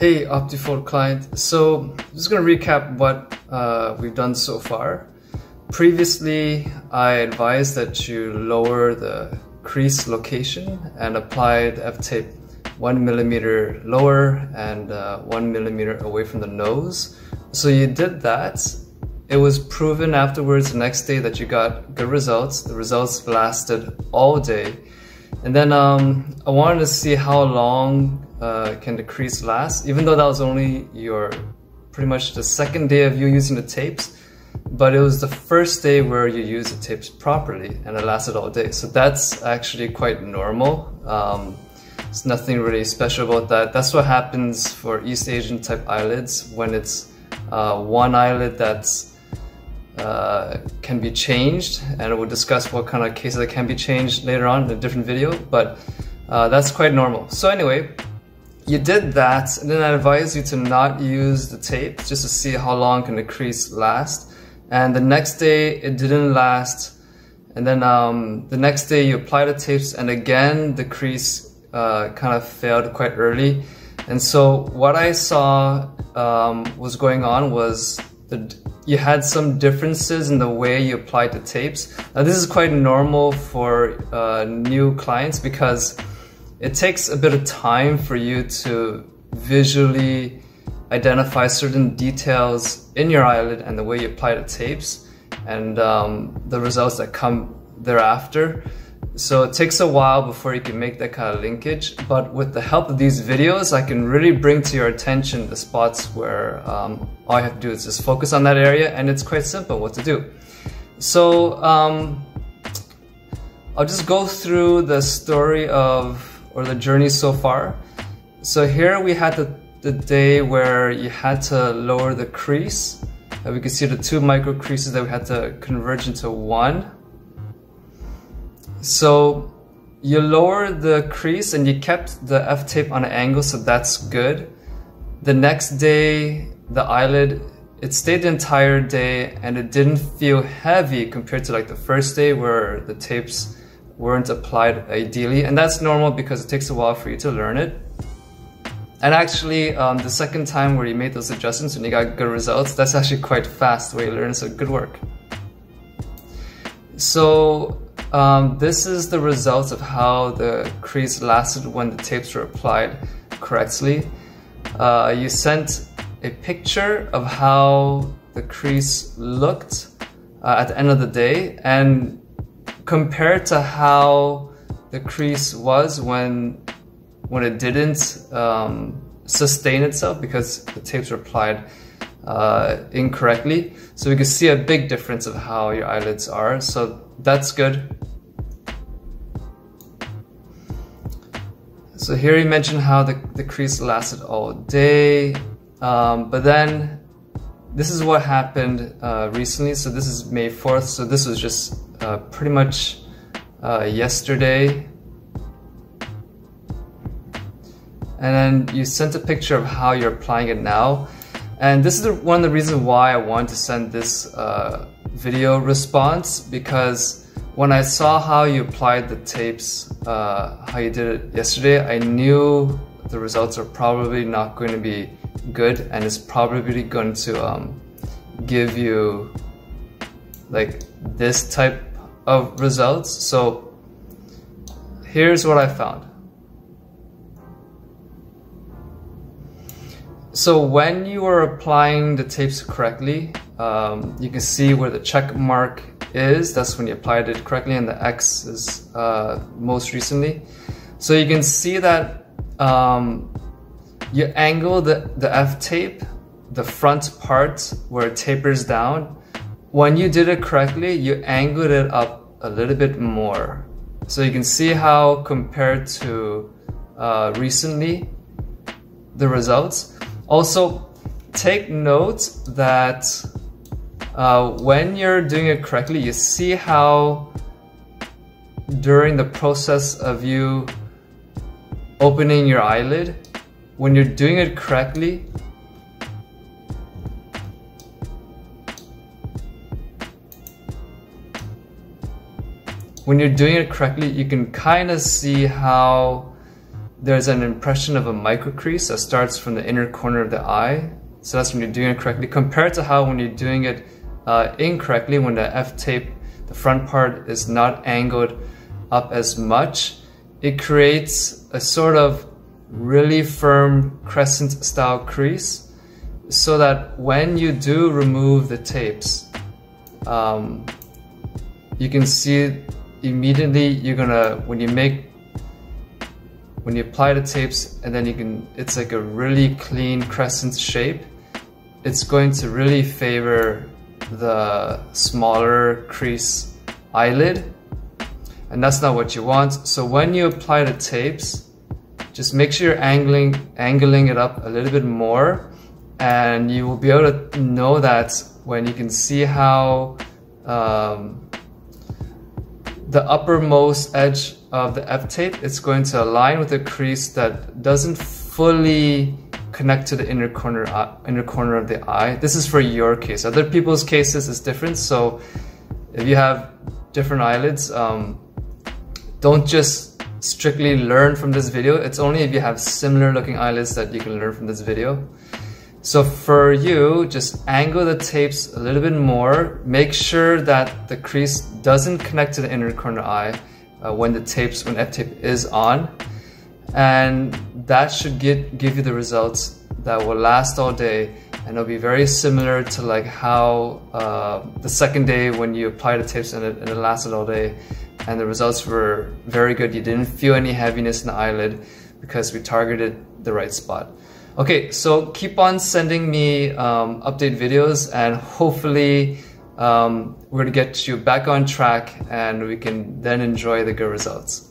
Hey Optifold client, so I'm just going to recap what we've done so far. Previously, I advised that you lower the crease location and apply the F-tape 1 millimeter lower and 1 millimeter away from the nose. So you did that. It was proven afterwards the next day that you got good results. The results lasted all day. And then I wanted to see how long can the crease last, even though that was only pretty much the second day of you using the tapes, but it was the first day where you used the tapes properly and it lasted all day. So that's actually quite normal. There's nothing really special about that. That's what happens for East Asian type eyelids when it's one eyelid that's can be changed, and we'll discuss what kind of cases that can be changed later on in a different video, but that's quite normal. So anyway, you did that, and then I advise you to not use the tape just to see how long can the crease last. And the next day it didn't last, and then the next day you apply the tapes and again the crease kind of failed quite early. And so what I saw was going on was you had some differences in the way you applied the tapes. Now this is quite normal for new clients because it takes a bit of time for you to visually identify certain details in your eyelid and the way you apply the tapes and the results that come thereafter. So it takes a while before you can make that kind of linkage, but with the help of these videos, I can really bring to your attention the spots where all you have to do is just focus on that area, and it's quite simple what to do. So I'll just go through the story or the journey so far. So here we had the day where you had to lower the crease. We can see the 2 micro creases that we had to converge into 1. So you lowered the crease and you kept the F-tape on an angle, so that's good. The next day, the eyelid, it stayed the entire day and it didn't feel heavy compared to like the first day where the tapes weren't applied ideally. And that's normal because it takes a while for you to learn it. And actually, the second time where you made those adjustments and you got good results, that's actually quite fast the way you learn, so good work. So this is the results of how the crease lasted when the tapes were applied correctly. You sent a picture of how the crease looked at the end of the day, and compared to how the crease was when it didn't sustain itself because the tapes were applied incorrectly. So we can see a big difference of how your eyelids are, so that's good. So here you mentioned how the crease lasted all day, but then this is what happened recently. So this is May 4th, so this was just pretty much yesterday. And then you sent a picture of how you're applying it now. And this is one of the reasons why I wanted to send this video response, because when I saw how you applied the tapes, how you did it yesterday, I knew the results are probably not going to be good, and it's probably going to give you like this type of results. So here's what I found. So when you are applying the tapes correctly, you can see where the check mark is. That's when you applied it correctly, and the X is most recently. So you can see that you angle the F-tape, the front part where it tapers down. When you did it correctly, you angled it up a little bit more. So you can see how compared to recently, the results. Also, take note that when you're doing it correctly, you see how during the process of you opening your eyelid, when you're doing it correctly, you can kind of see how there's an impression of a micro crease that starts from the inner corner of the eye. So that's when you're doing it correctly, compared to how when you're doing it incorrectly, when the F-tape, the front part is not angled up as much, it creates a sort of really firm crescent style crease, so that when you do remove the tapes, you can see immediately you're gonna, when you apply the tapes, and then it's like a really clean crescent shape, it's going to really favor the smaller crease eyelid, and that's not what you want. So when you apply the tapes, just make sure you're angling it up a little bit more, and you will be able to know that when you can see how the uppermost edge of the F-tape, it's going to align with a crease that doesn't fully connect to the inner corner of the eye. This is for your case. Other people's cases is different. So if you have different eyelids, don't just strictly learn from this video. It's only if you have similar looking eyelids that you can learn from this video. So for you, just angle the tapes a little bit more. Make sure that the crease doesn't connect to the inner corner eye when F-tape is on. And that should give you the results that will last all day, and it'll be very similar to like how the second day when you apply the tapes and it lasted all day, and the results were very good. You didn't feel any heaviness in the eyelid because we targeted the right spot. Okay, so keep on sending me update videos, and hopefully we're gonna get you back on track and we can then enjoy the good results.